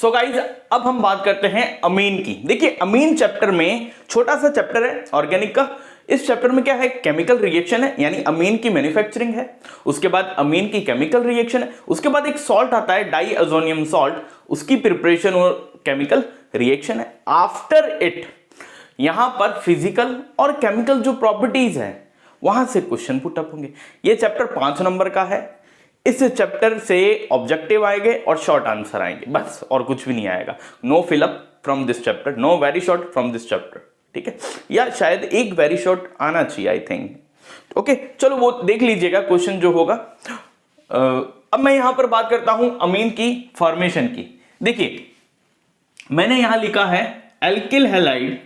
So guys अब हम बात करते हैं अमीन की। देखिए अमीन चैप्टर में छोटा सा चैप्टर है ऑर्गेनिक का। इस चैप्टर में क्या है, केमिकल रिएक्शन है, यानी अमीन की मैन्युफैक्चरिंग है। उसके बाद अमीन की केमिकल रिएक्शन है। उसके बाद एक सॉल्ट आता है डाईअज़ोनियम सॉल्ट, उसकी प्रिपरेशन और केमिकल रिएक्शन है। आफ्टर इट यहां पर फिजिकल और केमिकल जो प्रॉपर्टीज है वहां से क्वेश्चन पुट अप होंगे। ये चैप्टर 5 नंबर का है। इस चैप्टर से ऑब्जेक्टिव आएंगे और शॉर्ट आंसर आएंगे, बस और कुछ भी नहीं आएगा। No fill up from this chapter, no very short from this chapter, ठीक है। या शायद एक वेरी शॉर्ट आना चाहिए आई थिंक। ओके चलो वो देख लीजिएगा क्वेश्चन जो होगा। अब मैं यहां पर बात करता हूं अमीन की फॉर्मेशन की। देखिए मैंने यहां लिखा है एल्किल हैलाइड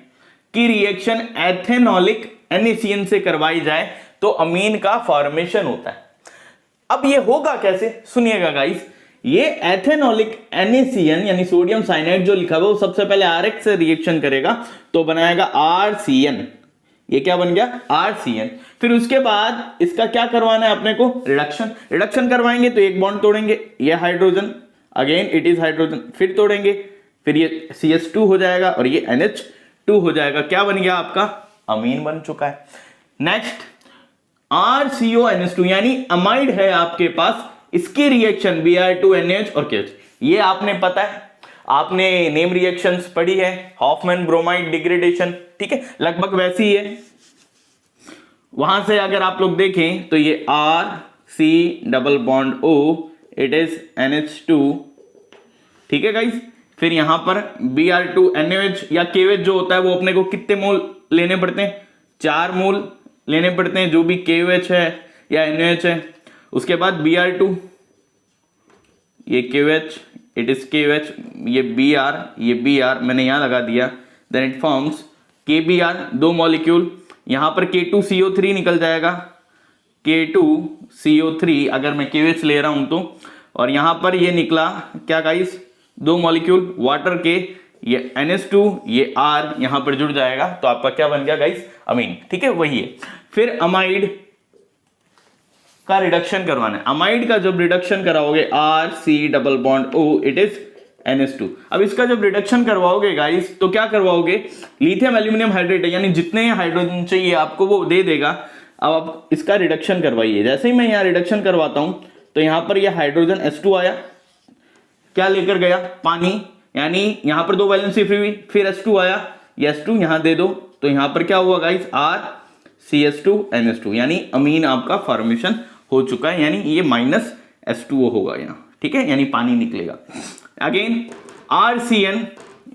की रिएक्शन एथेनॉलिक NaCN से करवाई जाए तो अमीन का फॉर्मेशन होता है। अब ये होगा कैसे, सुनिएगा गाइस। ये एथेनॉलिक NaCN यानी सोडियम साइनाइड जो लिखा हुआ वो सबसे पहले RX से रिएक्शन करेगा तो बनाएगा RCN। ये क्या बन गया RCN। फिर उसके बाद इसका क्या करवाना है अपने को, रिडक्शन करवाएंगे तो एक बॉन्ड तोड़ेंगे, ये hydrogen, again it is hydrogen, फिर तोड़ेंगे, फिर ये CH2 हो जाएगा और ये NH2 हो जाएगा। क्या बन गया आपका, अमीन बन चुका है। नेक्स्ट RCONH2 यानी अमाइड है आपके पास, इसकी रिएक्शन Br2NaH और KH। ये आपने पता है, आपने नेम रिएक्शंस पढ़ी है, हॉफमैन ब्रोमाइड डिग्रेडेशन, ठीक है, लगभग वैसी ही है। वहां से अगर आप लोग देखें तो ये RC double bond O it is NH2, ठीक है गाइस। फिर यहां पर Br2NaH या KH जो होता है वो अपने को कितने मोल लेने पड़ते हैं, 4 मोल लेने पड़ते हैं, जो भी KOH है या NaOH है। उसके बाद Br2, ये KOH इट इज KOH, ये Br, ये Br मैंने यहां लगा दिया, then it forms KBr, 2 molecule. यहां पर K2CO3 निकल जाएगा, K2CO3 अगर मैं KOH ले रहा हूं तो, और यहां पर ये निकला क्या गाइस, 2 मॉलिक्यूल वाटर के, ये NH2, ये R यहां पर जुड़ जाएगा तो आपका क्या बन गया गाइस, अमीन, ठीक है, वही है। फिर अमाइड का रिडक्शन करवाना है। अमाइड का जब रिडक्शन कराओगे RC double bond O it is NH2। अब इसका जब रिडक्शन करवाओगे गाइस तो क्या करवाओगे, लिथियम एल्यूमिनियम हाइड्रेट यानी जितने हाइड्रोजन चाहिए आपको वो दे देगा। अब आप इसका रिडक्शन करवाइए। जैसे ही मैं यहाँ रिडक्शन करवाता हूं तो यहां पर यह हाइड्रोजन H2 आया, क्या लेकर गया, पानी, यानी यहां पर 2 वैलेंसी फ्री हुई। फिर H2 आया, ये H2 यहां दे दो तो यहां पर क्या हुआ गाइस, RCH2 NH2 यानी अमीन आपका फॉर्मेशन हो चुका है, यानी ये माइनस H2O होगा यहाँ, ठीक है, यानी पानी निकलेगा। अगेन RCN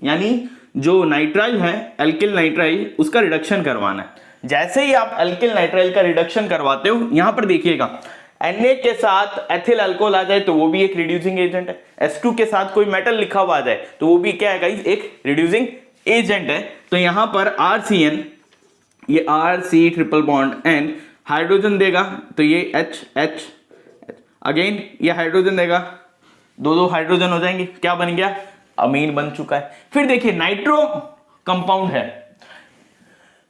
यानी जो नाइट्राइल है, एल्किल नाइट्राइल, उसका रिडक्शन करवाना है। जैसे ही आप एल्किल नाइट्राइल का रिडक्शन करवाते हो यहां पर देखिएगा Na के साथ एथिल अल्कोहल आ जाए तो वो भी एक रिड्यूसिंग एजेंट है। H2 के साथ कोई मेटल लिखा हुआ आ जाए तो वो भी क्या है गाइस, एक रिड्यूसिंग एजेंट है। तो यहां पर RCN, ये RC triple bond N hydrogen देगा तो ये H, अगेन ये हाइड्रोजन देगा, 2 हाइड्रोजन हो जाएंगे, क्या बन गया, अमीन बन चुका है। फिर देखिए नाइट्रो कंपाउंड है,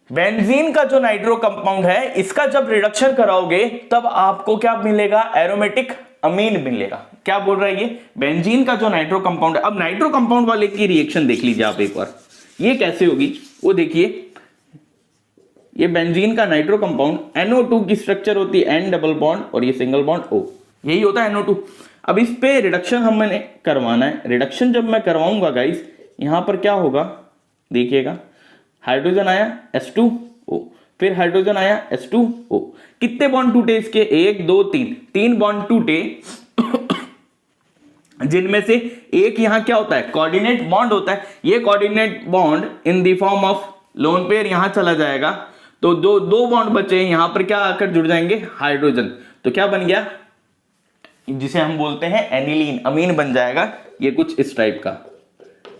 बेंजीन का जो नाइट्रो कंपाउंड है इसका जब रिडक्शन कराओगे तब आपको क्या मिलेगा, एरोमेटिक अमीन मिलेगा। क्या बोल रहा है ये, बेंजीन का जो नाइट्रो कंपाउंड है। अब नाइट्रो कंपाउंड वाले की रिएक्शन देख लीजिए आप एक बार, ये कैसे होगी वो देखिए। ये बेंजीन का नाइट्रो कंपाउंड, NO2 की स्ट्रक्चर होती है N डबल बॉन्ड और ये सिंगल बॉन्ड O, यही होता है NO2। अब इस पे रिडक्शन हम मैंने करवाना है। रिडक्शन जब मैं करवाऊंगा गाइस यहां पर क्या होगा देखिएगा, हाइड्रोजन आया H2O, फिर हाइड्रोजन आया H2O, कितने बॉन्ड टूटे इसके, 1 2 3 बॉन्ड टूटे जिनमें से एक यहां क्या होता है, कोऑर्डिनेट बॉन्ड होता है। ये coordinate bond in the form of lone pair यहां चला जाएगा तो दो बॉन्ड बचे, यहां पर क्या आकर जुड़ जाएंगे, हाइड्रोजन। तो क्या बन गया, जिसे हम बोलते हैं एनिलीन, अमीन बन जाएगा। ये कुछ इस टाइप का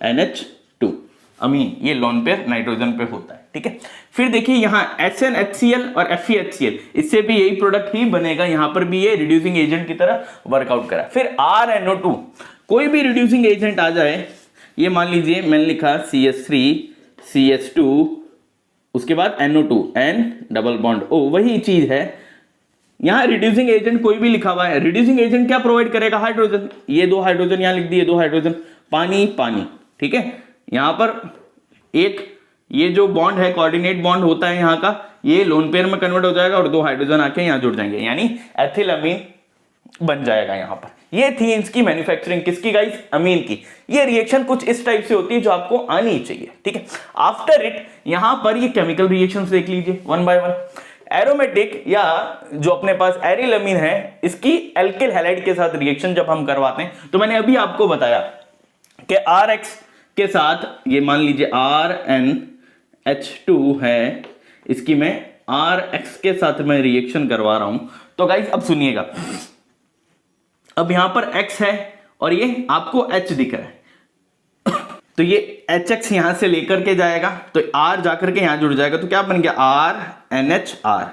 NH2 अमीन, ये लोन पेयर नाइट्रोजन पे होता है, ठीक है। फिर देखिए यहाँ SnHCl और FeHCl, इससे भी यही प्रोडक्ट ही बनेगा, यहां पर भी ये रिड्यूसिंग एजेंट की तरह वर्कआउट करा। फिर RNO2, कोई भी रिड्यूसिंग एजेंट आ जाए, ये मान लीजिए मैंने लिखा CH3 CH2, उसके बाद NO2 N double bond O, वही चीज है। यहां रिड्यूसिंग एजेंट कोई भी लिखा हुआ है, रिड्यूसिंग एजेंट क्या प्रोवाइड करेगा, हाइड्रोजन। ये 2 हाइड्रोजन यहां लिख दिए, 2 हाइड्रोजन, पानी पानी, ठीक है। यहाँ पर एक ये जो बॉन्ड है कोऑर्डिनेट बॉन्ड होता है यहाँ का, ये लोन पेयर में कन्वर्ट हो जाएगा और 2 हाइड्रोजन आके यहाँ जुड़ जाएंगे, यानी एथिलअमीन बन जाएगा यहाँ पर। ये थी इसकी मैन्युफैक्चरिंग, किसकी गाइस, अमीन की। ये रिएक्शन कुछ इस टाइप से होती है जो आपको आनी चाहिए, ठीक है। आफ्टर इट यहाँ पर ये केमिकल रिएक्शंस देख लीजिए वन बाय वन। एरोमेटिक या जो अपने पास एरिलअमीन है, इसकी एल्किल हैलाइड के साथ रिएक्शन जब हम करवाते हैं, तो मैंने अभी आपको बताया कि RX के साथ ये मान लीजिए RNH2 है, इसकी मैं RX के साथ मैं रिएक्शन करवा रहा हूं। तो गाइस अब सुनिएगा, अब यहां पर X है और ये आपको H दिख रहा है, तो ये HX यहां से लेकर के जाएगा, तो R जाकर के यहां जुड़ जाएगा, तो क्या बन गया RNHR।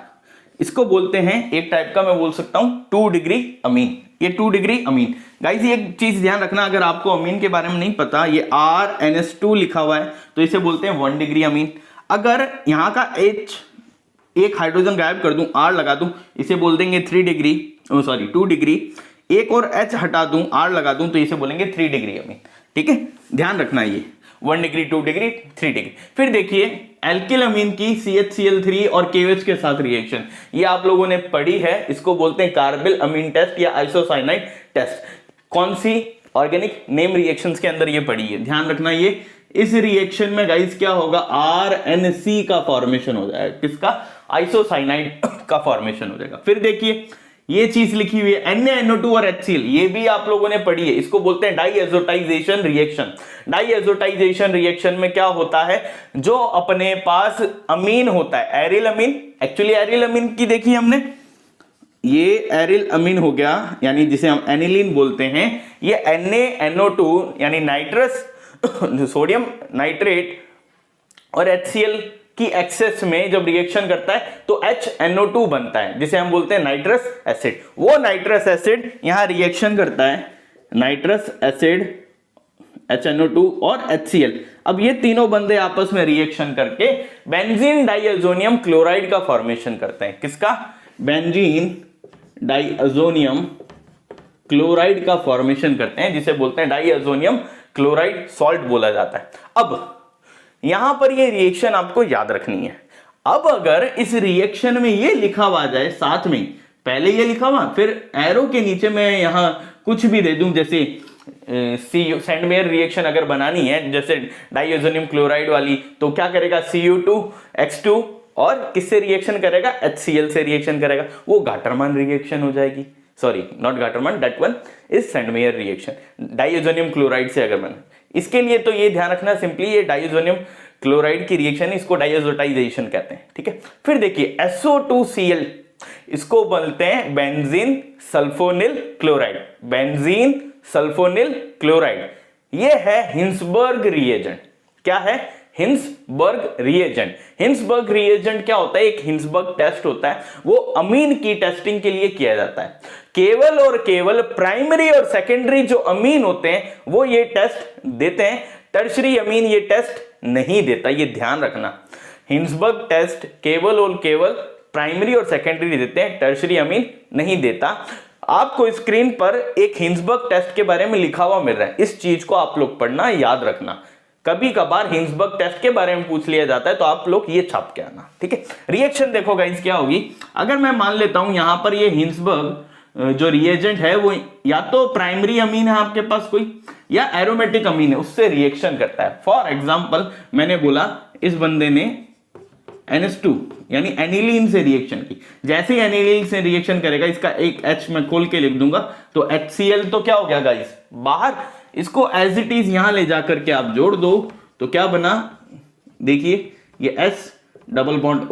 इसको बोलते हैं एक टाइप का, मैं बोल सकता हूं 2 डिग्री अमीन। ये 2 डिग्री अमीन। गाइस ये एक चीज ध्यान रखना, अगर आपको अमीन के बारे में नहीं पता, ये RNS2 लिखा हुआ है तो इसे बोलते हैं 1 डिग्री अमीन। अगर यहां का H एक हाइड्रोजन गायब कर दूं, R लगा दूं, इसे बोल देंगे 2 डिग्री। एक और H हटा दूं, R लगा दूं, तो इसे बोलेंगे 3 डिग्री अमीन, ठीक है। ध्यान रखना ये 1 डिग्री, 2 डिग्री, 3 डिग्री। फिर देखिए एल्किल अमीन की CHCl3 और KOH के साथ रिएक्शन, ये आप लोगों ने पढ़ी है, इसको बोलते हैं कार्बिल अमीन टेस्ट या आइसोसाइनाइड टेस्ट। कौन सी ऑर्गेनिक नेम रिएक्शंस के अंदर ये पढ़ी है, ध्यान रखना। ये इस रिएक्शन में गाइस क्या होगा, RNC का फॉर्मेशन हो जाएगा, किसका, आइसोसाइनाइड का फॉर्मेशन हो जाएगा। फिर देखिए ये चीज लिखी हुई है NaNO2 और HCl, ये भी आप लोगों ने पढ़ी है, इसको बोलते हैं डाईएजोटाइजेशन रिएक्शन। डाईएजोटाइजेशन रिएक्शन में क्या होता है, जो अपने पास अमीन होता है, एरिल अमीन, एक्चुअली एरिल अमीन की देखी हमने, ये एरिल अमीन हो गया, यानी जिसे हम एनिलीन बोलते हैं। ये NaNO2 यानी नाइट्रस सोडियम नाइट्रेट और HCl की एक्सेस में जब रिएक्शन करता है तो HNO2 बनता है, जिसे हम बोलते हैं नाइट्रस एसिड। वो नाइट्रस एसिड यहां रिएक्शन करता है, नाइट्रस एसिड, HNO2 और HCl। अब ये तीनों बंदे आपस में रिएक्शन करके बेंजीन डाइअज़ोनियम क्लोराइड का फॉर्मेशन करते हैं, किसका, बेंजीन डाइअज़ोनियम क्लोराइड का फॉर्मेशन करते हैं, जिसे बोलते हैं डाइअज़ोनियम क्लोराइड सॉल्ट बोला जाता है। अब यहां पर ये रिएक्शन आपको याद रखनी है। अब अगर इस रिएक्शन में ये लिखा हुआ जाए साथ में, पहले ये लिखा हुआ, फिर एरो के नीचे मैं यहां कुछ भी दे दूं, जैसे सेंडमेयर रिएक्शन अगर बनानी है जैसे डाइअज़ोनियम क्लोराइड वाली, तो क्या करेगा, Cu2X2 और किससे रिएक्शन करेगा, HCl से रिएक्शन करेगा, वो गाटरमान रिएक्शन हो जाएगी। Sorry not Gattermann, that one is Sandmeyer reaction, diazonium chloride से अगर बने। इसके लिए तो ये ध्यान रखना, सिंपली ये डाइअज़ोनियम क्लोराइड की रिएक्शन है, इसको डाइअज़ोटाइजेशन कहते हैं, ठीक है। फिर देखिए SO2Cl, इसको बोलते हैं benzene sulphonyl chloride, benzene sulphonyl chloride. ये है हिंसबर्ग रिएजेंट। क्या है, हिंसबर्ग रिएजेंट। हिंसबर्ग रिएजेंट क्या होता है, एक हिंसबर्ग टेस्ट होता है, वो अमीन की टेस्टिंग के लिए किया जाता है। केवल और केवल प्राइमरी और सेकेंडरी जो अमीन होते हैं वो ये टेस्ट देते हैं, टर्शरी अमीन ये टेस्ट नहीं देता, ये ध्यान रखना। हिंसबर्ग टेस्ट केवल और केवल प्राइमरी और सेकेंडरी देते हैं, टर्शरी अमीन नहीं देता। आपको स्क्रीन पर एक हिंसबर्ग टेस्ट के बारे में लिखा हुआ मिल रहा है, इस चीज को आप लोग पढ़ना, याद रखना। कभी कभार हिंसबर्ग टेस्ट के बारे में पूछ लिया जाता है तो आप लोग ये छाप के आना, ठीक है। रिएक्शन देखो गाइस क्या होगी, अगर मैं मान लेता हूं यहां पर ये हिंसबर्ग जो रिएजेंट है वो या तो प्राइमरी अमीन है आपके पास कोई, या एरोमेटिक अमीन है, उससे रिएक्शन करता है। फॉर एग्जांपल मैंने बोला इस बंदे ने NH2 यानी एनिलीन से रिएक्शन की, जैसे ही एनिलीन से रिएक्शन करेगा, इसका एक H मैं खोल के लिख दूंगा, तो HCl तो क्या हो गया गाइस बाहर, इसको एज इट इज यहां ले जाकर के आप जोड़ दो, तो क्या बना, देखिए ये S डबल बॉन्ड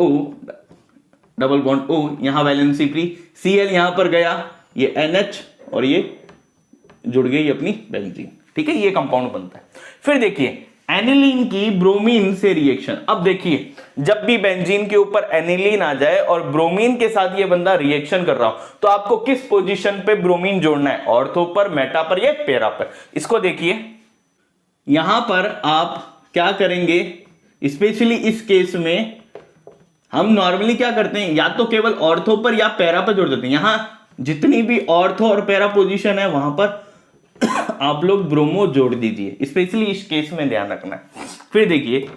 O यहां वैलेंसी फ्री, Cl यहां पर गया, ये NH और ये जुड़ गई अपनी बेंजीन, ठीक है, ये कंपाउंड बनता है। फिर देखिए एनिलीन की ब्रोमीन से रिएक्शन। अब देखिए जब भी बेंजीन के ऊपर एनिलीन आ जाए और ब्रोमीन के साथ ये बंदा रिएक्शन कर रहा हो, तो आपको किस पोजीशन पे ब्रोमीन जोड़ना है, ऑर्थो पर, मेटा पर या पैरा पर। इसको देखिए यहां पर आप क्या करेंगे, स्पेशली इस केस में हम नॉर्मली क्या करते हैं, या तो केवल ऑर्थो पर या पैरा पर जोड़ देते हैं। यहां जितनी भी ऑर्थो और पैरा पोजीशन है वहां पर आप लोग ब्रोमो जोड़ दीजिए, स्पेशली इस केस में ध्यान रखना है। फिर देखिए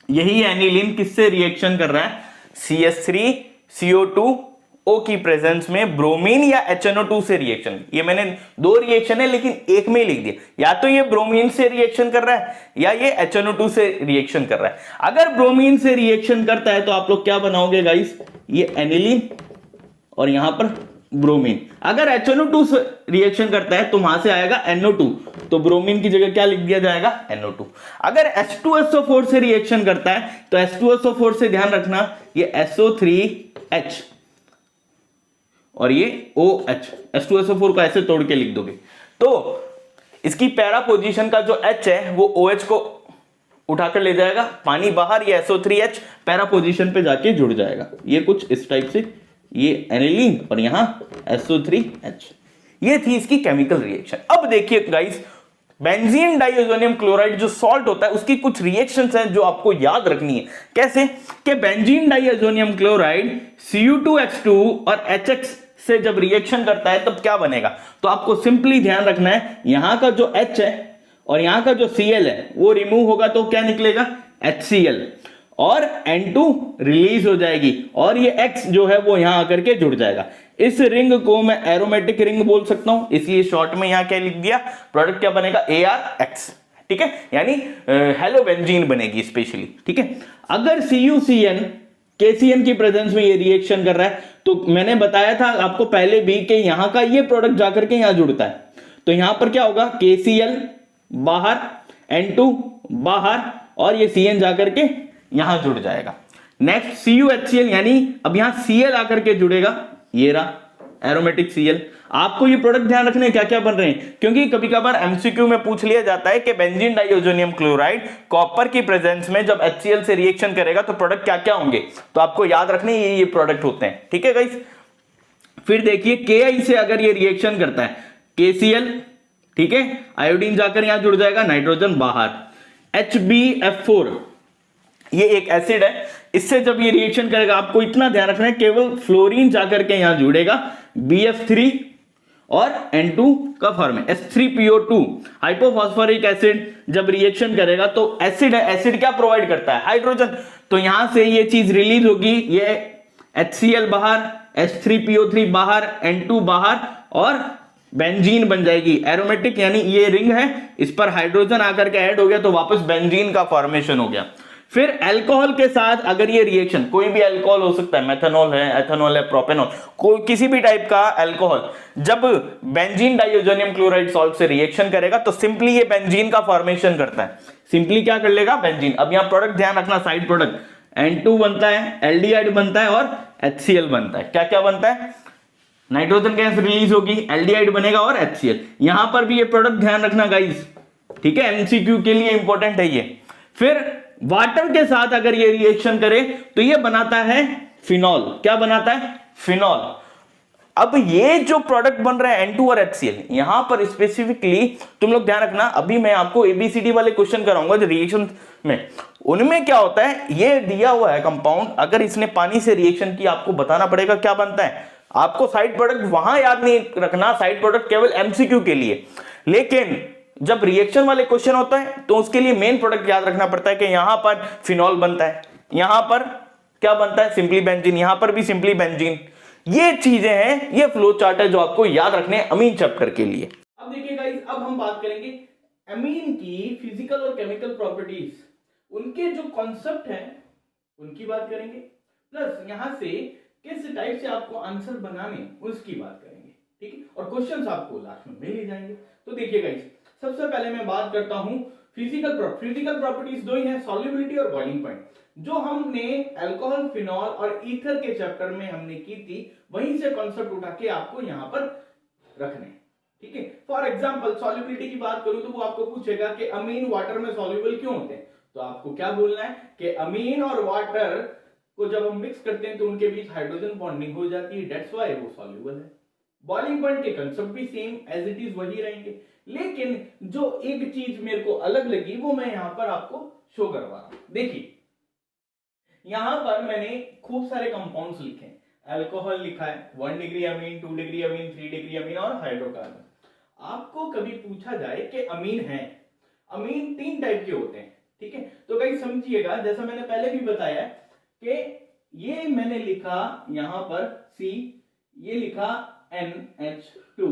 यही एनिलीन किससे रिएक्शन कर रहा है, CH3CO2O की प्रेजेंस में ब्रोमीन या HNO2 से रिएक्शन। ये मैंने दो रिएक्शन है लेकिन एक में ही लिख दिया, या तो ये ब्रोमीन से रिएक्शन कर रहा है या ये HNO2 से रिएक्शन कर रहा है। अगर ब्रोमीन से रिएक्शन करता है तो आप लोग क्या बनाओगे गाइस, ये एनिलीन और यहां पर ब्रोमीन। अगर HNO2 से रिएक्शन करता है तो वहां से आएगा NO2, तो ब्रोमीन की जगह क्या लिख दिया जाएगा, NO2। अगर H2SO4 से रिएक्शन करता है तो H2SO4 से ध्यान रखना ये SO3H और ये OH। H2SO4 को ऐसे तोड़ के लिख दोगे तो इसकी पैरा पोजीशन का जो H है वो OH को उठाकर ले जाएगा, पानी बाहर, ये SO3H पैरा पोजीशन पे जाके जुड़ जाएगा। ये कुछ इस टाइप से, ये एनिलीन और यहां SO3H। ये थी इसकी केमिकल रिएक्शन। अब देखिए गाइस, बेंजीन डाइअजोनियम क्लोराइड जो सॉल्ट होता है उसकी कुछ रिएक्शंस हैं जो आपको याद रखनी है। कैसे कि बेंजीन डाइअजोनियम क्लोराइड Cu2H2 और HX से जब रिएक्शन करता है तब क्या बनेगा, तो आपको सिंपली ध्यान रखना है यहां का जो H है और यहां का जो Cl है वो रिमूव होगा तो क्या निकलेगा, HCl, और N2 रिलीज हो जाएगी और ये X जो है वो यहां आकर के जुड़ जाएगा। इस रिंग को मैं एरोमेटिक रिंग बोल सकता हूं, इसलिए शॉर्ट में यहां क्या लिख दिया, प्रोडक्ट क्या बनेगा, ARX। ठीक है, यानी हेलोबेंजीन बनेगी स्पेशली। ठीक है, अगर CuCN KCN की प्रेजेंस में ये रिएक्शन कर रहा है तो मैंने बताया था आपको पहले भी कि यहां का ये प्रोडक्ट जाकर के यहां जुड़ता है, तो यहां पर क्या होगा, KCl बाहर, N2 बाहर और ये CN जाकर के यहां जुड़ जाएगा। नेक्स्ट CuHCl, यानी अब यहां Cl आकर के जुड़ेगा, ये रहा एरोमेटिक Cl। आपको ये प्रोडक्ट ध्यान रखने क्या क्या बन रहे हैं, क्योंकि कभी कभार MCQ में पूछ लिया जाता है कि बेंजीन डाइअजोनियम क्लोराइड कॉपर की प्रेजेंस में जब HCl से रिएक्शन करेगा तो प्रोडक्ट क्या क्या होंगे, तो आपको याद रखने ये प्रोडक्ट होते हैं। ठीक है गाइस, फिर देखिए Ki से अगर ये रिएक्शन करता है KCl, ठीक है, आयोडीन जाकर यहां जुड़ जाएगा, नाइट्रोजन बाहर, HbF4 ये एक एसिड है, इससे जब ये रिएक्शन करेगा आपको इतना ध्यान रखना है केवल फ्लोरीन जाकर के यहां जुड़ेगा, BF3 और N2 का फॉर्म है H3PO2। हाइपोफॉस्फोरिक एसिड जब रिएक्शन करेगा तो एसिड है, एसिड क्या प्रोवाइड करता है, हाइड्रोजन, तो यहां से ये चीज रिलीज होगी, ये HCl बाहर, H3PO3 बाहर, N2 बाहर और बेंजीन बन जाएगी एरोमेटिक, यानी ये रिंग है, इस पर हाइड्रोजन आकर के ऐड हो गया तो वापस बेंजीन का फॉर्मेशन हो गया। फिर अल्कोहल के साथ अगर ये रिएक्शन, कोई भी अल्कोहल हो सकता है, मेथनॉल है, एथेनॉल है, प्रोपेनॉल, कोई किसी भी टाइप का अल्कोहल जब बेंजीन डाइअजोनियम क्लोराइड सॉल्ट से रिएक्शन करेगा तो सिंपली ये बेंजीन का फॉर्मेशन करता है, सिंपली क्या कर लेगा, बेंजीन। अब यहां प्रोडक्ट ध्यान रखना, साइड प्रोडक्ट N2 बनता है, एल्डिहाइड बनता है और HCl बनता है। क्या क्या बनता है, नाइट्रोजन गैस रिलीज होगी, एल्डिहाइड बनेगा और HCl। यहां पर भी ये प्रोडक्ट ध्यान रखना गाइस, ठीक है, MCQ के लिए इंपॉर्टेंट है ये। फिर वाटर के साथ अगर ये रिएक्शन करे तो ये बनाता है फिनॉल, क्या बनाता है, फिनॉल। अब ये जो प्रोडक्ट बन रहा है N2 और HCl, यहां पर स्पेसिफिकली तुम लोग ध्यान रखना, अभी मैं आपको ABCD वाले क्वेश्चन कराऊंगा जो रिएक्शन में, उनमें क्या होता है, ये दिया हुआ है कंपाउंड, अगर इसने पानी से रिएक्शन की आपको बताना पड़ेगा क्या बनता है। आपको साइड प्रोडक्ट वहां याद नहीं रखना, साइड प्रोडक्ट केवल MCQ के लिए, लेकिन जब रिएक्शन वाले क्वेश्चन होता है तो उसके लिए मेन प्रोडक्ट याद रखना पड़ता है कि यहां पर फिनॉल बनता है, यहां पर क्या बनता है, सिंपली बेंजीन, यहां पर भी सिंपली बेंजीन। ये चीजें हैं, ये फ्लो चार्ट है जो आपको याद रखने हैं अमीन चैप्टर के लिए। अब देखिए गाइस, अब हम बात करेंगे अमीन की फिजिकल और केमिकल प्रॉपर्टीज, उनके जो कॉन्सेप्ट है उनकी बात करेंगे, प्लस यहां से किस टाइप से आपको आंसर बनाने उसकी बात करेंगे। ठीक है, और क्वेश्चंस आपको लास्ट में मिल ही जाएंगे। तो देखिए गाइस, सबसे पहले मैं बात करता हूं फिजिकल प्रॉपर्टीज दो ही हैं, सॉल्युबिलिटी और बॉइलिंग पॉइंट, जो हमने अल्कोहल, फिनॉल और ईथर के चैप्टर में हमने की थी, वहीं से कॉन्सेप्ट उठा के आपको यहां पर रखने। ठीक है, फॉर एग्जांपल सॉल्युबिलिटी की बात करूं तो वो आपको पूछेगा कि अमीन वाटर में सॉल्युबल क्यों होते हैं, तो आपको क्या बोलना है कि अमीन और वाटर को जब हम मिक्स करते हैं तो उनके बीच हाइड्रोजन बॉन्डिंग हो जाती है, दैट्स व्हाई वो सॉल्युबल है। बॉइलिंग पॉइंट के कंसेप्ट भी सेम एज इट इज वही रहेंगे, लेकिन जो एक चीज मेरे को अलग लगी वो मैं यहां पर आपको शो करवा रहा हूं। देखिए, यहां पर मैंने खूब सारे कंपाउंड्स लिखे हैं, अल्कोहल लिखा है 1 degree amine, 2 degree amine, 3 degree अमीन और हाइड्रोकार्बन। आपको कभी पूछा जाए कि अमीन है, अमीन 3 टाइप के होते हैं, ठीक है। तो गाइस समझिएगा, जैसा मैंने पहले भी बताया कि ये मैंने लिखा यहां पर C, ये लिखा NH2,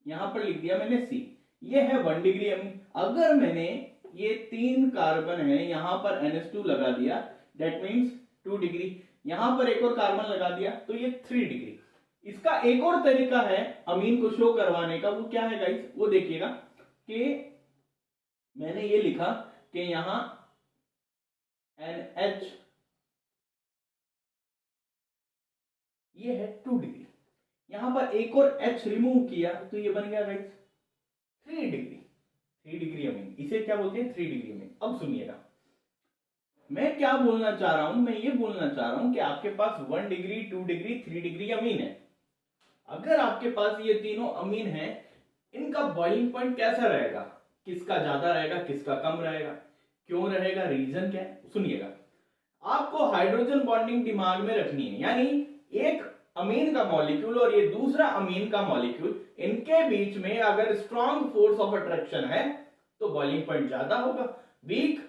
यहां पर लिख दिया मैंने C, ये है 1 डिग्री अमीन। अगर मैंने ये 3 कार्बन है यहां पर NH2 लगा दिया, दैट मीन्स 2 डिग्री, यहां पर एक और कार्बन लगा दिया तो ये 3 डिग्री। इसका एक और तरीका है अमीन को शो करवाने का, वो क्या है गाइस, वो देखिएगा कि मैंने ये लिखा कि यहां NH ये है 2 डिग्री, यहां पर एक और H रिमूव किया तो ये बन गया गाइस 3 डिग्री, 3 डिग्री अमीन, इसे क्या बोलते हैं 3 डिग्री अमीन। अब सुनिएगा मैं क्या बोलना चाह रहा हूं, मैं ये बोलना चाह रहा हूं कि आपके पास 1 डिग्री, 2 डिग्री, 3 डिग्री अमीन है। अगर आपके पास ये तीनों अमीन है, इनका बॉइलिंग पॉइंट कैसा रहेगा, किसका ज्यादा रहेगा, किसका कम रहेगा, क्यों रहेगा, रीजन क्या है, सुनिएगा। आपको हाइड्रोजन बॉन्डिंग दिमाग में रखनी है, यानी एक अमीन का मॉलिक्यूल और ये दूसरा अमीन का मॉलिक्यूल, इनके बीच में अगर स्ट्रॉन्ग फोर्स ऑफ अट्रैक्शन है तो बॉइलिंग पॉइंट ज्यादा होगा, वीक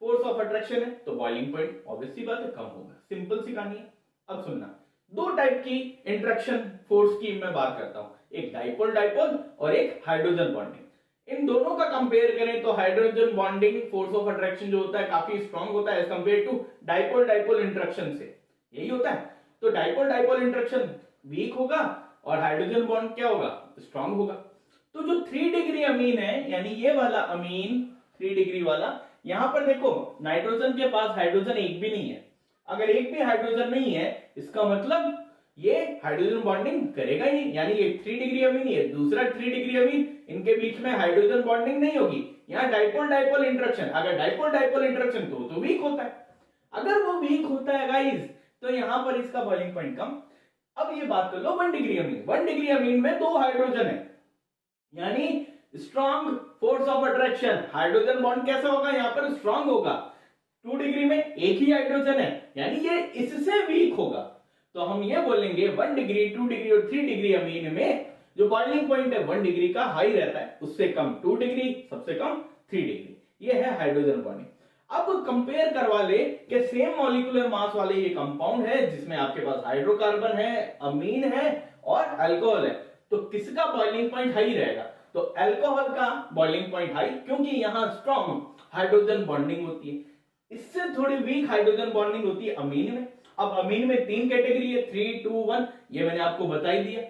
फोर्स ऑफ अट्रैक्शन है तो बॉइलिंग पॉइंट ऑब्वियस सी बात है कम होगा। सिंपल सी कहानी है। अब सुनना, 2 टाइप की इंट्रैक्शन फोर्स की मैं बात करता हूं, एक डाइपोल डाइपोल और एक हाइड्रोजन बॉन्डिंग। इन दोनों का कंपेयर करें तो hydrogen bonding force of attraction जो होता है काफी स्ट्रांग होता है as compare to dipole dipole interaction से, यही होता है। तो डाइपोल डाइपोल इंट्रैक्शन वीक होगा और हाइड्रोजन बॉन्ड क्या होगा, स्ट्रांग होगा। तो जो 3 डिग्री अमीन है, यानी ये वाला अमीन 3 डिग्री वाला, यहां पर देखो नाइट्रोजन के पास हाइड्रोजन एक भी नहीं है। अगर एक भी हाइड्रोजन नहीं है इसका मतलब ये हाइड्रोजन बॉन्डिंग करेगा ही नहीं, यानी ये 3 डिग्री अमीन, ये दूसरा 3 डिग्री अमीन, इनके बीच में हाइड्रोजन बॉन्डिंग नहीं होगी। यहाँ डाइपोल डाइपोल इंट्रैक्शन, अगर डाइपोल डाइपोल इंट्रैक्शन तो वीक होता है। अगर वो वीक होता है गाइस तो यहां पर इसका बॉइलिंग पॉइंट कम। अब ये बात कर लो 1 डिग्री अमीन, 1 डिग्री अमीन में 2 हाइड्रोजन है, यानी strong force of attraction, hydrogen bond कैसा होगा यहां पर, स्ट्रॉन्ग होगा। 2 डिग्री में एक ही हाइड्रोजन है, यानी ये इससे वीक होगा। तो हम ये बोलेंगे 1 डिग्री, 2 डिग्री और 3 डिग्री अमीन में जो बॉइलिंग पॉइंट है 1 डिग्री का हाई रहता है, उससे कम 2 डिग्री, सबसे कम 3 डिग्री। ये है हाइड्रोजन बॉन्डिंग। अब कंपेयर करवा ले कि सेम मॉलिक्यूलर मास वाले ये कंपाउंड है जिसमें आपके पास हाइड्रोकार्बन है, अमीन है और अल्कोहल है, तो किसका बॉइलिंग पॉइंट हाई रहेगा, तो अल्कोहल का बॉइलिंग पॉइंट हाई, क्योंकि यहां स्ट्रॉन्ग हाइड्रोजन बॉन्डिंग होती है। इससे थोड़ी वीक हाइड्रोजन बॉन्डिंग होती है अमीन में। अब अमीन में 3 कैटेगरी है, 3, 2, 1, ये मैंने आपको बता ही दिया।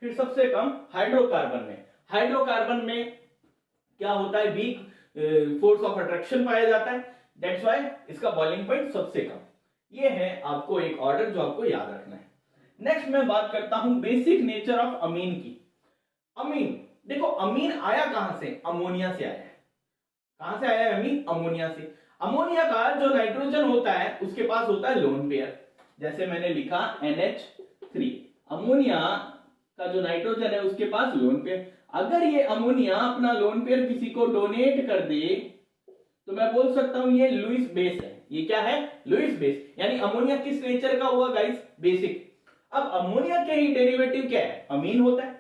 फिर सबसे कम हाइड्रोकार्बन में, हाइड्रोकार्बन में क्या होता है, वीक फोर्स ऑफ अट्रैक्शन पाया जाता है, दैट्स व्हाई इसका बॉइलिंग पॉइंट सबसे कम। ये है आपको एक ऑर्डर जो आपको याद रखना है। नेक्स्ट मैं बात करता हूं बेसिक नेचर ऑफ अमीन की। अमीन देखो, अमीन आया कहां से, अमोनिया से आया है। कहां से आया है अमीन, अमोनिया से। अमोनिया का जो नाइट्रोजन होता है उसके पास होता है लोन पेयर, जैसे मैंने लिखा NH3, अमोनिया का जो नाइट्रोजन है उसके पास लोन पेयर। अगर ये अमोनिया अपना लोन पेयर किसी को डोनेट कर दे तो मैं बोल सकता हूं ये लुईस बेस है। ये क्या है, लुईस बेस, यानी अमोनिया किस नेचर का हुआ गाइस, बेसिक। अब अमोनिया के ही डेरिवेटिव क्या है, अमीन होता है,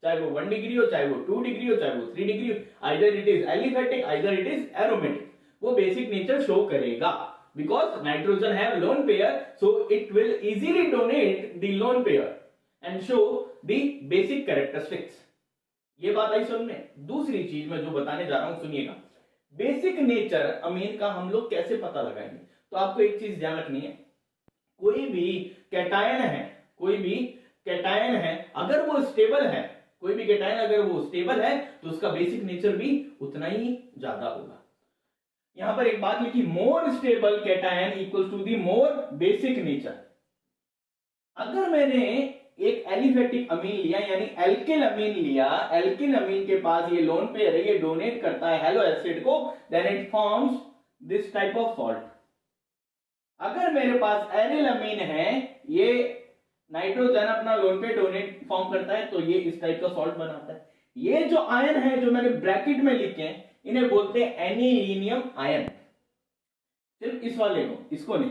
चाहे वो 1 डिग्री हो, चाहे वो 2 डिग्री हो, चाहे वो 3 डिग्री हो, either it is aliphatic, either it is aromatic, वो बेसिक नेचर शो करेगा। Because nitrogen have lone pair, so it will easily donate the lone pair and show the basic characteristics. ये बात आई समझ में। दूसरी चीज मैं जो बताने जा रहा हूं सुनिएगा, बेसिक नेचर अमीन का हम लोग कैसे पता लगाएंगे। तो आपको एक चीज ध्यान रखनी है, कोई भी कैटायन है, कोई भी कैटायन है अगर वो स्टेबल है, कोई भी कैटायन अगर वो स्टेबल है तो उसका बेसिक नेचर भी उतना ही ज्यादा होगा। यहां पर एक बात लिखी, more stable cation equals to the more basic nature. अगर मैंने एक एलिफेटिक अमीन लिया, यानी एल्किल अमीन लिया, एल्किल अमीन के पास ये लोन पेयर है, ये डोनेट करता है हेलो एसिड को, then it forms this type of salt. अगर मेरे पास एरिल अमीन है, ये नाइट्रोजन अपना लोन पे डोनेट फॉर्म करता है, तो ये इस टाइप का सॉल्ट बनाता है। ये जो आयन है जो मैंने ब्रैकेट में लिखे हैं, इन्हें बोलते हैं एनिलीनियम आयन। सिर्फ इस वाले को, इसको नहीं,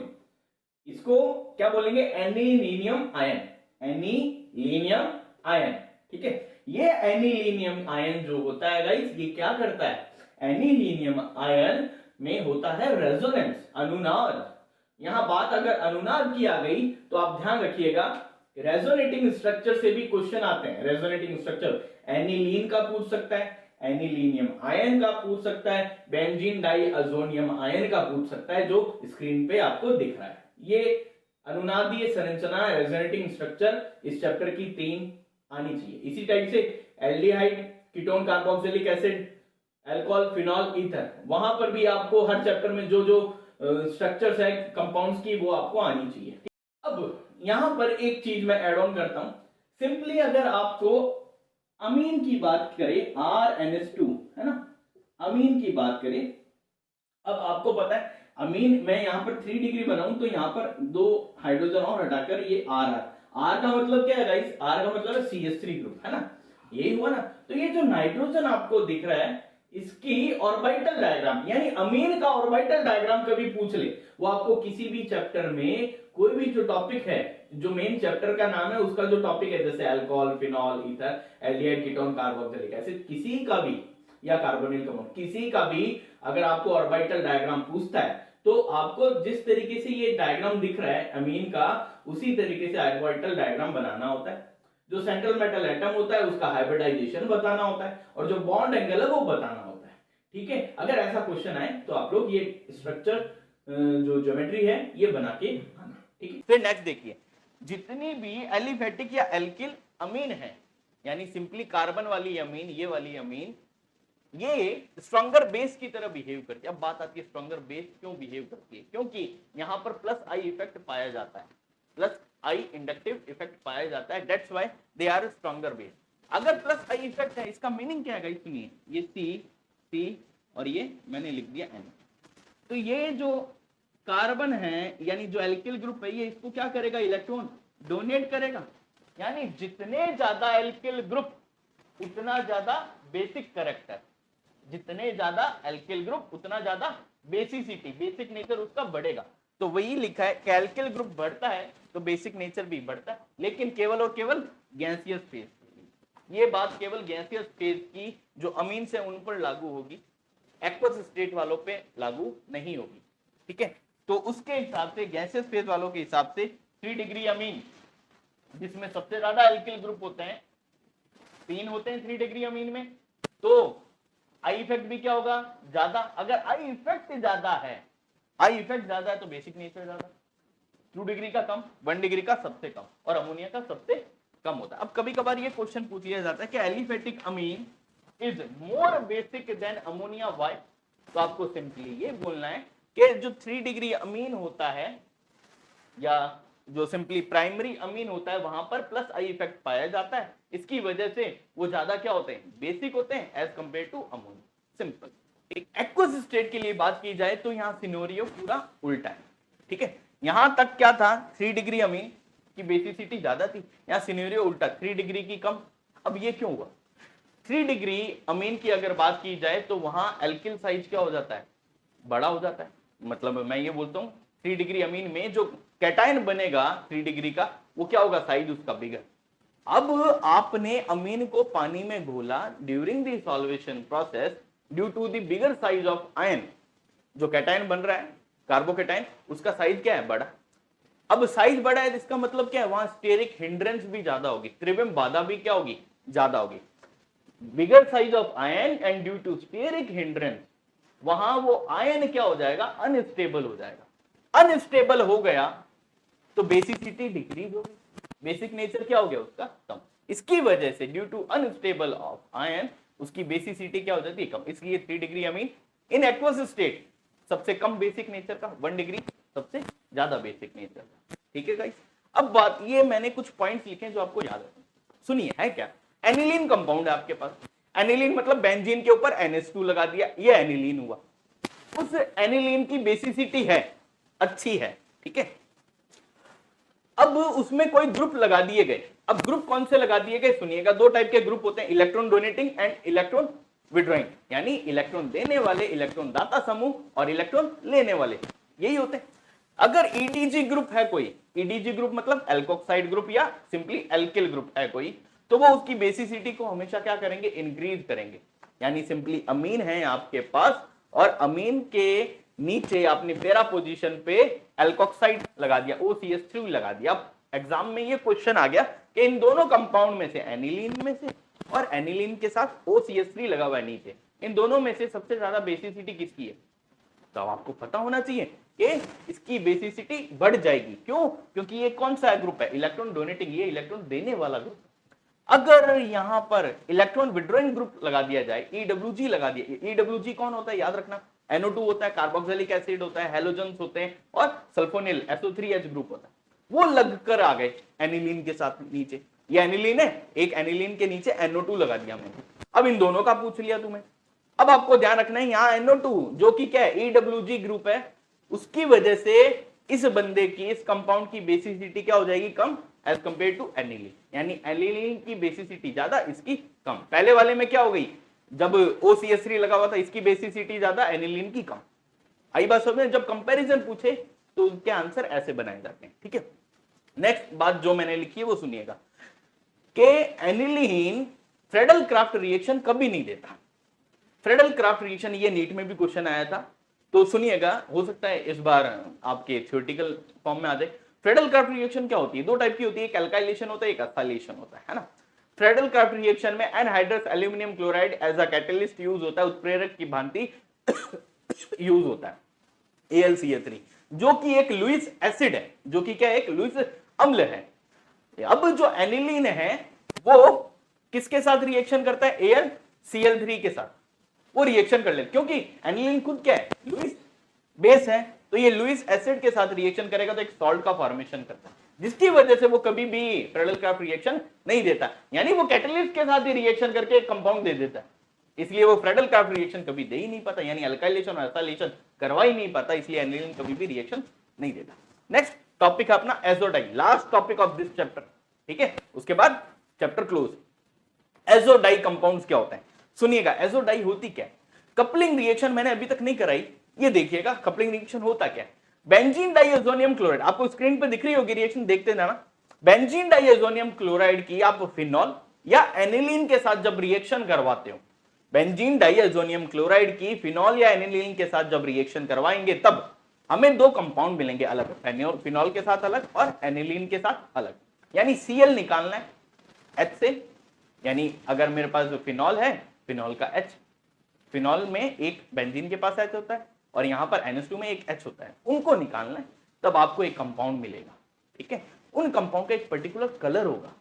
इसको क्या बोलेंगे, एनिलीनियम आयन, एनिलीनियम आयन, ठीक है। ये एनिलीनियम आयन जो होता है गाइस, ये क्या करता है, एनिलीनियम आयन में होता है रेजोनेंस, अनुनाद। यहां बात अगर अनुनाद की आ गई तो आप ध्यान रखिएगा, रेजोनेटिंग स्ट्रक्चर से भी क्वेश्चन आते हैं। रेजोनेटिंग स्ट्रक्चर एनिलीन का पूछ सकता है, एनिलीनियम आयन का पूछ सकता है, बेंजीन डाइअज़ोनियम आयन का पूछ सकता है, जो स्क्रीन पे आपको दिख रहा है। ये अनुनादीय संरचना, रेजोनेटिंग स्ट्रक्चर इस चैप्टर की 3 आनी चाहिए। इसी टाइप से aldehyde, ketone, carboxylic acid, alcohol, phenol, ether, वहां पर भी आपको हर चैप्टर में जो जो स्ट्रक्चर्स है कंपाउंड्स की, वो आपको आनी चाहिए। अब यहां पर एक चीज मैं ऐड ऑन करता हूं, सिंपली अगर आपको अमीन की बात करें, RNS2 है ना, अमीन की बात करें, अब आपको पता है अमीन, मैं यहां पर 3 डिग्री बनाऊं तो यहां पर 2 हाइड्रोजन और हटाकर ये R का मतलब क्या है गाइस, R का मतलब है CH3 ग्रुप, है ना, यही हुआ ना। तो ये जो नाइट्रोजन आपको दिख रहा है, इसकी ऑर्बिटल डायग्राम, यानी अमीन का ऑर्बिटल डायग्राम कभी पूछ ले, वो आपको किसी भी चैप्टर में कोई भी जो टॉपिक है, जो मेन चैप्टर का नाम है उसका जो टॉपिक है, जैसे alcohol, phenol, ether, aldehyde, ketone, carboxylic acid, किसी का भी, या कार्बोनिल कंपाउंड, किसी का भी अगर आपको ऑर्बिटल डायग्राम पूछता है तो आपको जिस तरीके से ये डायग्राम दिख रहा है अमीन का, उसी तरीके से ऑर्बिटल डायग्राम बनाना होता है। जो सेंट्रल मेटल एटम होता है उसका हाइब्रिडाइजेशन बताना होता है, और जो बॉन्ड एंगल है वो बताना होता है। ठीक है, अगर ऐसा क्वेश्चन आए तो आप लोग ये स्ट्रक्चर जो ज्योमेट्री है ये बना के आना। ठीक है, फिर नेक्स्ट देखिए, जितनी भी एलिफेटिक या एल्किल अमीन है, यानी सिंपली कार्बन वाली अमीन, ये वाली अमीन, ये स्ट्रॉन्गर बेस की तरह बिहेव करती है। अब बात आती है स्ट्रॉन्गर बेस क्यों बिहेव करती है, क्योंकि यहां पर प्लस आई इफेक्ट पाया जाता है, प्लस आई इंडक्टिव इफेक्ट पाया जाता है, that's why they are stronger base. अगर प्लस आई इफेक्ट है, इसका मीनिंग क्या है, सुनिए, ये C और ये मैंने लिख दिया N, तो ये जो कार्बन है, यानी जो एल्किल ग्रुप है, ये इसको क्या करेगा, इलेक्ट्रॉन डोनेट करेगा। यानी जितने ज्यादा एल्किल ग्रुप उतना ज्यादा बेसिक कैरेक्टर, जितने ज्यादा एल्किल ग्रुप उतना ज्यादा बेसिसिटी, बेसिक नेचर उसका बढ़ेगा। तो वही लिखा है कि एल्किल ग्रुप बढ़ता है तो बेसिक नेचर भी बढ़ता है, लेकिन केवल और केवल गैसियस फेज। ये बात केवल गैसियस फेज की जो अमीन से उन पर लागू होगी, एक्वस स्टेट वालों पे लागू नहीं होगी। ठीक है, तो उसके हिसाब से गैसियस फेज वालों के हिसाब से 3 डिग्री अमीन, जिसमें सबसे ज्यादा एल्किल ग्रुप होते हैं, 3 होते हैं 3 डिग्री अमीन में, तो आई इफेक्ट भी क्या होगा, ज्यादा। अगर आई इफेक्ट ज्यादा है, आई इफेक्ट ज्यादा है तो बेसिक नेचर ज्यादा, 2 डिग्री का कम, 1 डिग्री का सबसे कम, और अमोनिया का सबसे कम होता है। अब कभी कभार ये क्वेश्चन पूछ लिया जाता है कि aliphatic amine is more basic than ammonia, why? तो आपको सिंपली ये बोलना है कि जो 3 डिग्री अमीन होता है, या जो सिंपली प्राइमरी अमीन होता है, वहां पर प्लस आई इफेक्ट पाया जाता है, इसकी वजह से वो ज्यादा क्या होते हैं, बेसिक होते हैं as compare to ammonia. Simple. एक एक्वस स्टेट के लिए बात की जाए तो यहां सिनेरियो पूरा उल्टा है। ठीक है, यहां तक क्या था, 3 डिग्री अमीन की बेसिसिटी ज्यादा थी, यहां सिनेरियो उल्टा, 3 डिग्री की कम। अब ये क्यों हुआ, 3 डिग्री अमीन की अगर बात की जाए तो वहां एल्किल साइज क्या हो जाता है, बड़ा हो जाता है। मतलब मैं ये बोलता हूं 3 डिग्री अमीन में जो कैटायन बनेगा 3 डिग्री का, वो क्या होगा, साइज उसका बिगर। अब आपने अमीन को पानी में घोला, during the solvation process, due to the bigger size of ion, जो कैटायन बन रहा है कार्बोकैटायन, उसका साइज क्या है, बड़ा। अब साइज बड़ा है, इसका मतलब क्या है, वहां स्टेरिक हिंड्रेंस भी ज्यादा होगी, त्रिविम बाधा भी क्या होगी, ज्यादा होगी। Bigger size of ion and due to steric hindrance, वहां वो आयन क्या हो जाएगा, अनस्टेबल हो जाएगा। अनस्टेबल हो गया तो बेसिसिटी डिक्रीज हो गई, बेसिक नेचर क्या हो गया उसका, कम। इसकी वजह से due to unstable of ion उसकी बेसिसिटी क्या हो जाती है, कम। इसलिए 3 degree amine in aqueous state सबसे कम बेसिक नेचर का, 1 डिग्री सबसे ज्यादा बेसिक नेचर का। ठीक है गाइस, अब बात ये, मैंने कुछ पॉइंट्स लिखे हैं जो आपको याद है, सुनिए। है क्या, एनिलीन कंपाउंड है आपके पास, एनिलीन मतलब बेंजीन के ऊपर NH2 लगा दिया, ये एनिलीन हुआ। उस एनिलीन की बेसिसिटी है, अच्छी है। ठीक है, अब उसमें कोई ग्रुप लगा दिए गए। अब ग्रुप कौन से लगा दिए गए, सुनिएगा। 2 टाइप के ग्रुप होते हैं, electron donating and electron withdrawing, यानी इलेक्ट्रॉन देने वाले, इलेक्ट्रॉन दाता समूह, और इलेक्ट्रॉन लेने वाले, यही होते हैं। अगर EDG ग्रुप है कोई, EDG ग्रुप मतलब एल्कोक्साइड ग्रुप या सिंपली एल्किल ग्रुप है कोई, तो वो उसकी बेसिसिटी को हमेशा क्या करेंगे, इंक्रीज करेंगे। यानी सिंपली अमीन है आपके पास और अमीन के नीचे आपने पैरा पोजीशन पे एल्कोक्साइड लगा दिया, OCH3 लगा दिया। अब एग्जाम में ये क्वेश्चन आ गया कि इन दोनों कंपाउंड में से, एनिलीन में से और एनिलीन के साथ OCH3 लगा हुआ है नीचे, इन दोनों में से सबसे ज्यादा बेसिसिटी किसकी है? तो आपको पता होना चाहिए कि इसकी बेसिसिटी बढ़ जाएगी। क्यों? क्योंकि ये कौन सा ग्रुप है, इलेक्ट्रॉन डोनेटिंग, ये इलेक्ट्रॉन देने वाला ग्रुप। अगर यहां पर इलेक्ट्रॉन विड्रॉइंग ग्रुप लगा दिया जाए, EWG लगा दिया, EWG कौन होता है याद रखना, NO2 होता है, कार्बोक्सिलिक एसिड होता है, हैलोजन्स होते हैं और सल्फोनिल SO3H ग्रुप होता है, वो लगकर आ गए एनिलीन के साथ नीचे। ये एनिलीन है, एक एनिलीन के नीचे NO2 लगा दिया मैंने। अब इन दोनों का पूछ लिया तुम्हें। अब आपको ध्यान रखना है यहां NO2 जो कि क्या है, EWG ग्रुप है, उसकी वजह से इस बंदे की, इस कंपाउंड की बेसिसिटी क्या हो जाएगी, कम एज कंपेयर टू एनिलीन। यानी एनिलीन की बेसिसिटी ज्यादा, इसकी कम। पहले वाले में क्या हो गई, जब OCH3 लगा हुआ था इसकी बेसिसिटी ज्यादा, एनिलीन की कम। आई बात समझ में? जब कंपैरिजन पूछे तो उनके आंसर ऐसे बनाए जाते हैं, ठीक है। नेक्स्ट बात जो मैंने लिखी है वो सुनिएगा कि एनिलीन फ्रेडल क्राफ्ट रिएक्शन कभी नहीं देता। फ्रेडल क्राफ्ट रिएक्शन ये नीट में भी क्वेश्चन आया था, तो सुनिएगा, हो सकता है इस बार आपके थ्योरेटिकल फॉर्म में आ जाए। फ्रेडल क्राफ्ट रिएक्शन क्या होती है, दो टाइप की होती है, एक एल्काइलेशन होता है, एक एसाइलेशन होता है ना। फ्रेडल क्राफ्ट रिएक्शन में anhydrous aluminium chloride as a catalyst use होता है, उत्प्रेरक की भांति यूज होता है, AlCl3, जो कि एक लुईस एसिड है, जो कि क्या है, एक लुईस अम्ल है। अब जो एनिलीन है वो किसके साथ रिएक्शन करता है, AlCl3 के साथ वो रिएक्शन कर ले, क्योंकि एनिलीन खुद क्या है, लुईस बेस है, तो ये लुईस एसिड के साथ रिएक्शन करेगा तो एक सॉल्ट का फॉर्मेशन करता है, जिसकी वजह से वो कभी भी फ्रेडल क्राफ्ट रिएक्शन नहीं देता। यानी वो कैटलिस्ट के साथ ही रिएक्शन करके एक कंपाउंड दे देता है, इसलिए वो फ्रेडल क्राफ्ट रिएक्शन कभी दे ही नहीं पाता, यानी अल्काइलेशन और एसाइलेशन करवा ही नहीं पाता, इसलिए एनिलीन कभी भी रिएक्शन नहीं देता। नेक्स्ट टॉपिक है अपना azo dye, last topic of this chapter, ठीक है, उसके बाद चैप्टर क्लोज। एजोडाई कंपाउंड्स क्या होते हैं सुनिएगा। एजोडाई होती क्या है, कपलिंग रिएक्शन मैंने अभी तक नहीं कराई, ये देखिएगा कपलिंग रिएक्शन होता क्या है। बेंजीन डाइएजोनियम क्लोराइड आपको स्क्रीन पे दिख रही होगी, रिएक्शन देखते जाना। बेंजीन डाइएजोनियम क्लोराइड की आप फिनॉल या एनिलीन के साथ जब रिएक्शन करवाते हो, बेंजीन डाइएजोनियम क्लोराइड की फिनॉल या एनिलीन के साथ जब रिएक्शन करवाएंगे तब हमें दो कंपाउंड मिलेंगे अलग, फिनॉल के साथ अलग और एनिलीन के साथ अलग। यानी Cl निकालना है H से, यानी अगर मेरे पास फिनॉल है, फिनॉल का H, फिनॉल में एक बेंजीन के पास H होता है और यहां पर NH2 में एक H होता है, उनको निकालना है, तब आपको एक कंपाउंड मिलेगा, ठीक है। उन कंपाउंड का एक पर्टिकुलर कलर होगा,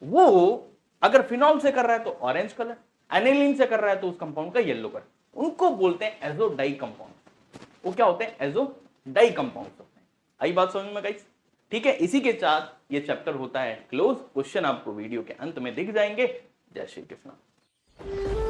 वो अगर फिनॉल से कर रहा है तो ऑरेंज कलर, एनिलीन से कर रहा है तो उस कंपाउंड का येलो कलर, उनको बोलते हैं एजोडाई कंपाउंड। वो क्या होते हैं, एजोडाई कंपाउंड होते हैं। आई बात समझ में गाइस, ठीक है। इसी के साथ ये चैप्टर होता है क्लोज। क्वेश्चन आपको वीडियो के अंत में दिख जाएंगे। जय श्री कृष्ण।